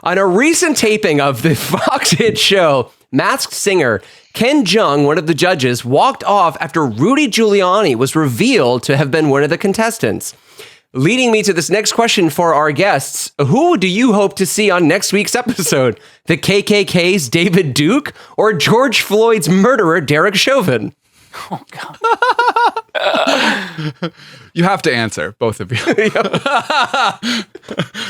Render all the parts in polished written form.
On a recent taping of the Fox hit show Masked Singer, Ken Jeong, one of the judges, walked off after Rudy Giuliani was revealed to have been one of the contestants. Leading me to this next question for our guests. Who do you hope to see on next week's episode? The KKK's David Duke or George Floyd's murderer, Derek Chauvin? Oh, God. You have to answer, both of you.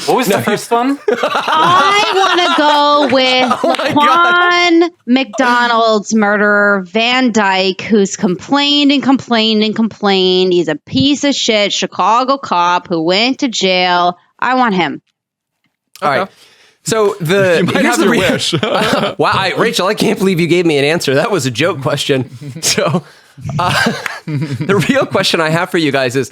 What was the first one? I want to go with Laquan McDonald's murderer, Van Dyke, who's complained and complained and complained. He's a piece of shit Chicago cop who went to jail. I want him. All right. So you might have your wish. Wow, Rachel, I can't believe you gave me an answer. That was a joke question. So the real question I have for you guys is,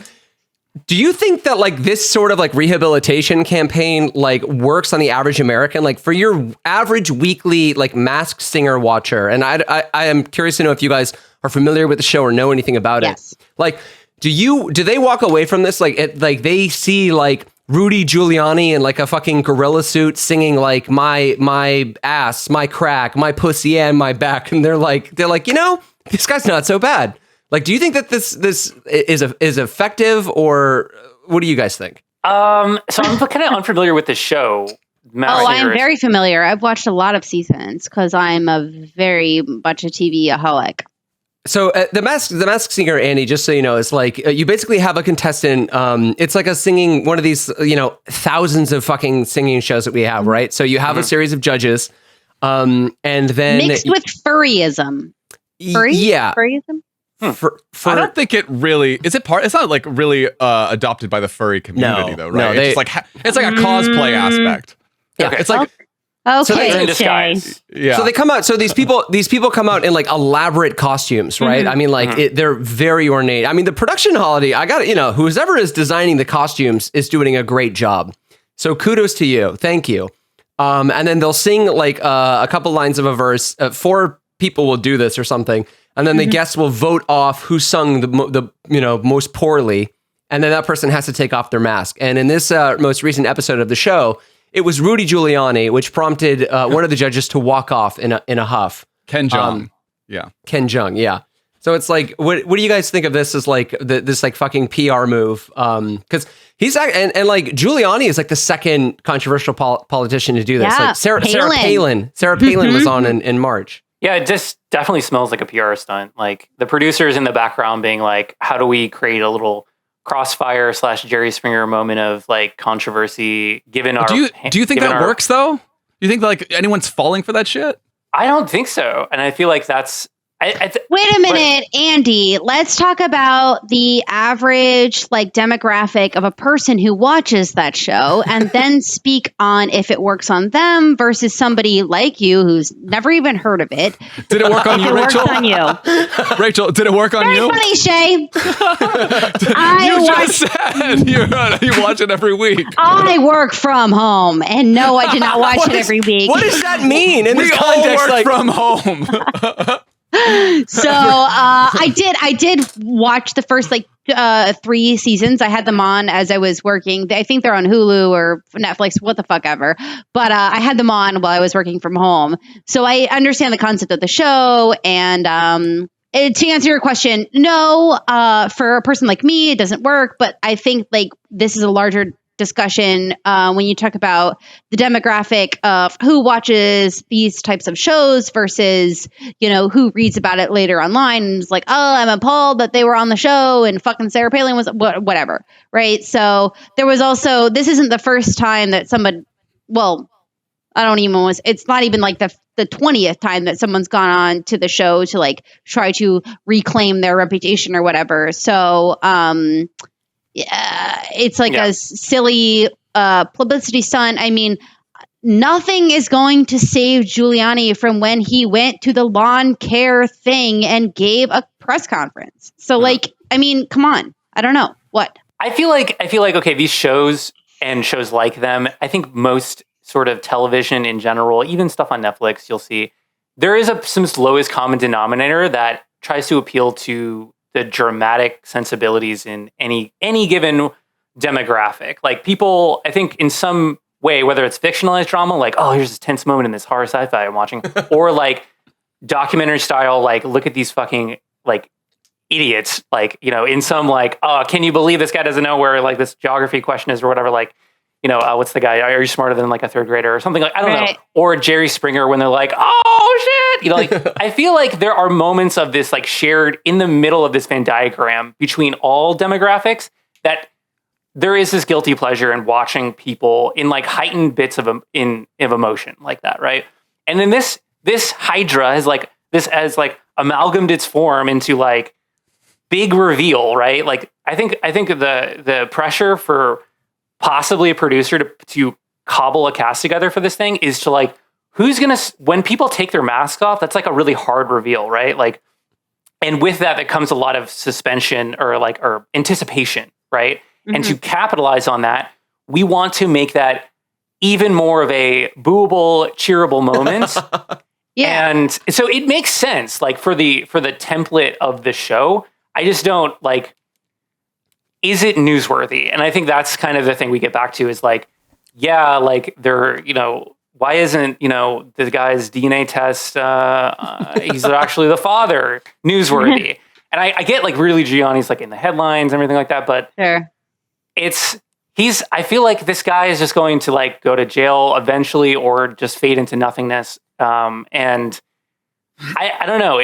do you think that like this sort of like rehabilitation campaign like works on the average American? Like for your average weekly like Masked Singer watcher, and I am curious to know if you guys are familiar with the show or know anything about it. Like, do they walk away from this like they see like Rudy Giuliani in like a fucking gorilla suit singing like my ass, my crack, my pussy, and my back, and they're like, you know, this guy's not so bad. Like, do you think that this is effective, or what do you guys think? So I'm kind of unfamiliar with the show. I am very familiar. I've watched a lot of seasons because I'm a very much a TV-aholic. So the Masked Singer, Andy, just so you know, is like you basically have a contestant. It's like a singing, one of these, you know, thousands of fucking singing shows that we have, right? So you have a series of judges, and then mixed with furryism. Yeah, furryism. I don't think it really is. It's not like really adopted by the furry community, though, right? It's like it's like a cosplay aspect. Yeah, it's like. Okay, So they come out. So these people come out in like elaborate costumes, right? I mean, like they're very ornate. I mean, the production quality. I got it. You know, whoever is designing the costumes is doing a great job. So kudos to you. Thank you. And then they'll sing like a couple lines of a verse. 4 people will do this or something, and then the guests will vote off who sung the most poorly, and then that person has to take off their mask. And in this most recent episode of the show, it was Rudy Giuliani, which prompted one of the judges to walk off in a huff. Ken Jeong. Ken Jeong, yeah. So it's like, what do you guys think of this as like this like fucking PR move? Because he's and like Giuliani is like the second controversial politician to do this. Yeah, like Sarah Palin was on in March. Yeah, it just definitely smells like a PR stunt. Like the producers in the background being like, how do we create a little Crossfire / Jerry Springer moment of like controversy given our... Do you think that works though? Do you think like anyone's falling for that shit? I don't think so. And I feel like that's... Wait a minute, Andy. Let's talk about the average like demographic of a person who watches that show and then speak on if it works on them versus somebody like you who's never even heard of it. Did it work on you, Rachel? It worked on you. Rachel, did it work on you? Very funny, Shay. You just said you watch it every week. I work from home, and no, I did not watch it every week. What does that mean in We this all context? work from home. So I did watch the first like 3 seasons. I had them on as I was working. I think they're on Hulu or Netflix, what the fuck ever. But I had them on while I was working from home. So I understand the concept of the show. And to answer your question, no, for a person like me, it doesn't work. But I think like this is a larger discussion when you talk about the demographic of who watches these types of shows versus, you know, who reads about it later online and is like, oh, I'm appalled that they were on the show and fucking Sarah Palin was whatever. Right. So there was also, this isn't the first time that someone, well, it's not even like the 20th time that someone's gone on to the show to like try to reclaim their reputation or whatever. So, yeah, it's like a silly publicity stunt. I mean, nothing is going to save Giuliani from when he went to the lawn care thing and gave a press conference. So, like, I mean, come on. I don't know. What? I feel like, okay, these shows and shows like them, I think most sort of television in general, even stuff on Netflix, you'll see, there is some lowest common denominator that tries to appeal to the dramatic sensibilities in any given demographic. Like people, I think in some way, whether it's fictionalized drama, like, oh, here's this tense moment in this horror sci-fi I'm watching, or like documentary style, like, look at these fucking like idiots, like, you know, in some like, oh, can you believe this guy doesn't know where like this geography question is or whatever, like, you know, what's the guy? Are you smarter than like a third grader or something? Like, I don't know. Or Jerry Springer when they're like, oh shit, you know, like I feel like there are moments of this like shared in the middle of this Venn diagram between all demographics that there is this guilty pleasure in watching people in like heightened bits of emotion like that, right? And then this Hydra has like amalgamated its form into like big reveal, right? Like I think the pressure for possibly a producer to cobble a cast together for this thing is to like, who's gonna, when people take their masks off, that's like a really hard reveal, right? Like, and with that comes a lot of suspension or anticipation, right? Mm-hmm. And to capitalize on that, we want to make that even more of a booable, cheerable moment. Yeah. And so it makes sense, like for the template of the show. I just don't like, is it newsworthy? And I think that's kind of the thing we get back to is like, yeah, like they're, you know, why isn't, you know, the guy's DNA test, he's actually the father, newsworthy? And I get like Rudy Giuliani's like in the headlines and everything like that, but sure. I feel like this guy is just going to like go to jail eventually or just fade into nothingness. And I don't know.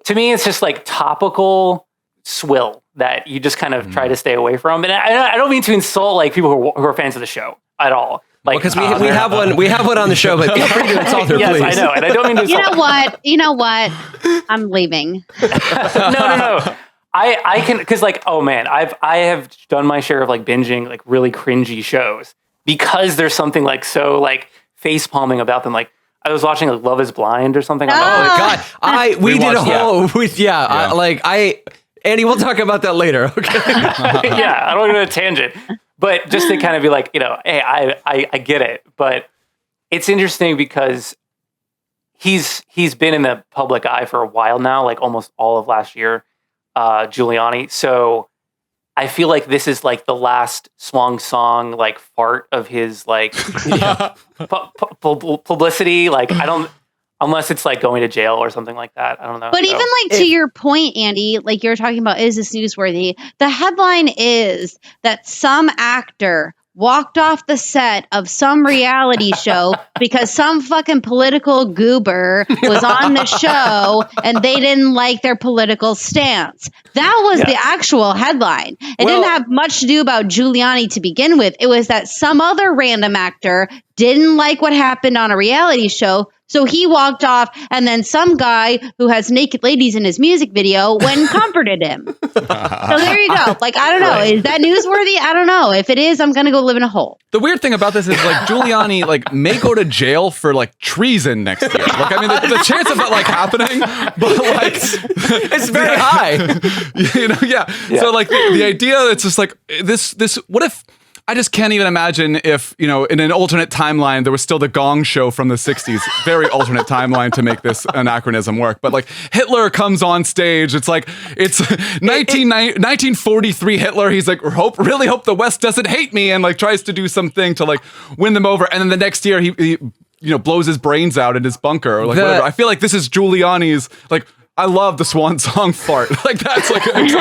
To me, it's just like topical swill that you just kind of try to stay away from. And I don't mean to insult like people who are fans of the show at all. Like, because we have one on the show, but feel free to insult her, yes, please. I know, and I don't mean to insult. You know what? I'm leaving. No. I can, because like, oh man, I have done my share of like binging like really cringy shows because there's something like so like face palming about them. Like I was watching like Love Is Blind or something. Oh my god, we did a whole Andy, we'll talk about that later. Okay. Yeah, I don't want to go on a tangent, but just to kind of be like, you know, hey, I get it, but it's interesting because he's been in the public eye for a while now, like almost all of last year, Giuliani. So I feel like this is like the last song like fart of his like publicity. Like I don't. Unless it's like going to jail or something like that. I don't know. But even like to your point, Andy, like you're talking about, is this newsworthy? The headline is that some actor walked off the set of some reality show because some fucking political goober was on the show and they didn't like their political stance. That was the actual headline. It didn't have much to do about Giuliani to begin with. It was that some other random actor didn't like what happened on a reality show. So he walked off, and then some guy who has naked ladies in his music video went and comforted him. So there you go. Like, I don't know. Is that newsworthy? I don't know. If it is, I'm going to go live in a hole. The weird thing about this is, like, Giuliani, like, may go to jail for, like, treason next year. Like, I mean, the chance of that, like, happening, but, like... it's very high. You know, yeah. So, like, the idea, it's just, like, this, what if... I just can't even imagine if, you know, in an alternate timeline, there was still the Gong Show from the 60s. Very alternate timeline to make this anachronism work. But like Hitler comes on stage. It's like, it's 1943 Hitler. He's like, really hope the West doesn't hate me. And like tries to do something to like win them over. And then the next year he you know, blows his brains out in his bunker or like whatever. I feel like this is Giuliani's like, I love the swan song fart. Like that's like feels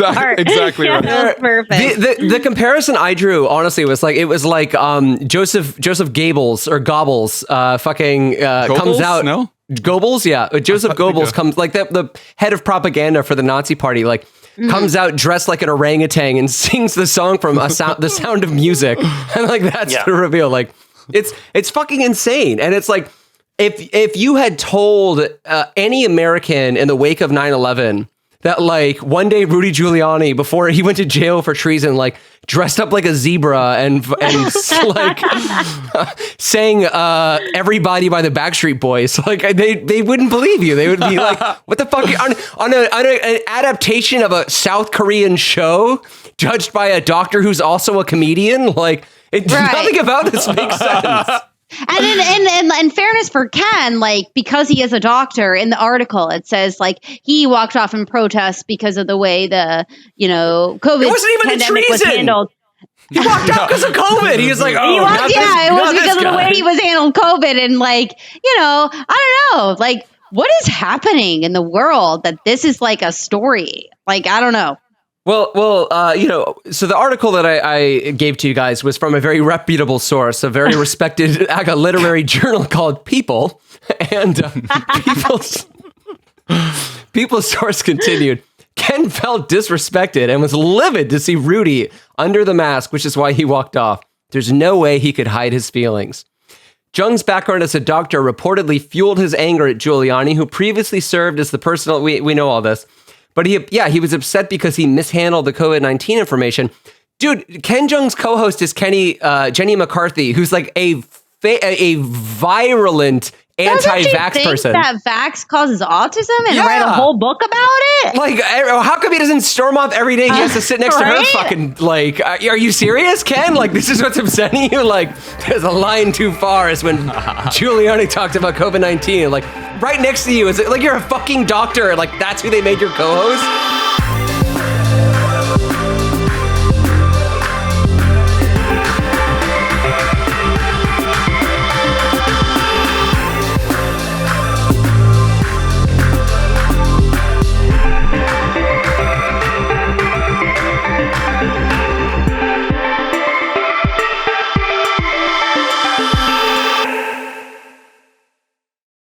like exactly right. That's perfect. The comparison I drew, honestly, was like Joseph Goebbels or Goebbels comes out. No? Goebbels, yeah. Joseph Goebbels comes like the head of propaganda for the Nazi Party, like comes out dressed like an orangutan and sings the song from The Sound of Music, and like that's the reveal. Like it's fucking insane, and it's like. If you had told any American in the wake of 9/11 that like one day Rudy Giuliani, before he went to jail for treason, like dressed up like a zebra and like sang "Everybody" by the Backstreet Boys, like they wouldn't believe you. They would be like, "What the fuck?" On an adaptation of a South Korean show, judged by a doctor who's also a comedian, like nothing about this makes sense. And in fairness for Ken, like because he is a doctor, in the article it says like he walked off in protest because of the way the COVID it wasn't even pandemic was handled. He walked out because of COVID. He was like, oh, It was because of the way he was handling COVID. And like, I don't know, like what is happening in the world that this is like a story? Like, I don't know. Well, so the article that I gave to you guys was from a very reputable source, a very respected literary journal called People. And People's source continued. Ken felt disrespected and was livid to see Rudy under the mask, which is why he walked off. There's no way he could hide his feelings. Jung's background as a doctor reportedly fueled his anger at Giuliani, who previously served as the personal... We know all this. But he was upset because he mishandled the COVID-19 information. Dude, Ken Jung's co-host is Jenny McCarthy, who's like a virulent anti-vax person. That vax causes autism and write a whole book about it? Like, how come he doesn't storm off every day? He has to sit next to her fucking, like, are you serious, Ken? Like, this is what's upsetting you? Like, there's a line too far is when Giuliani talked about COVID-19. Like, right next to you, is it like you're a fucking doctor? Like, that's who they made your co-host?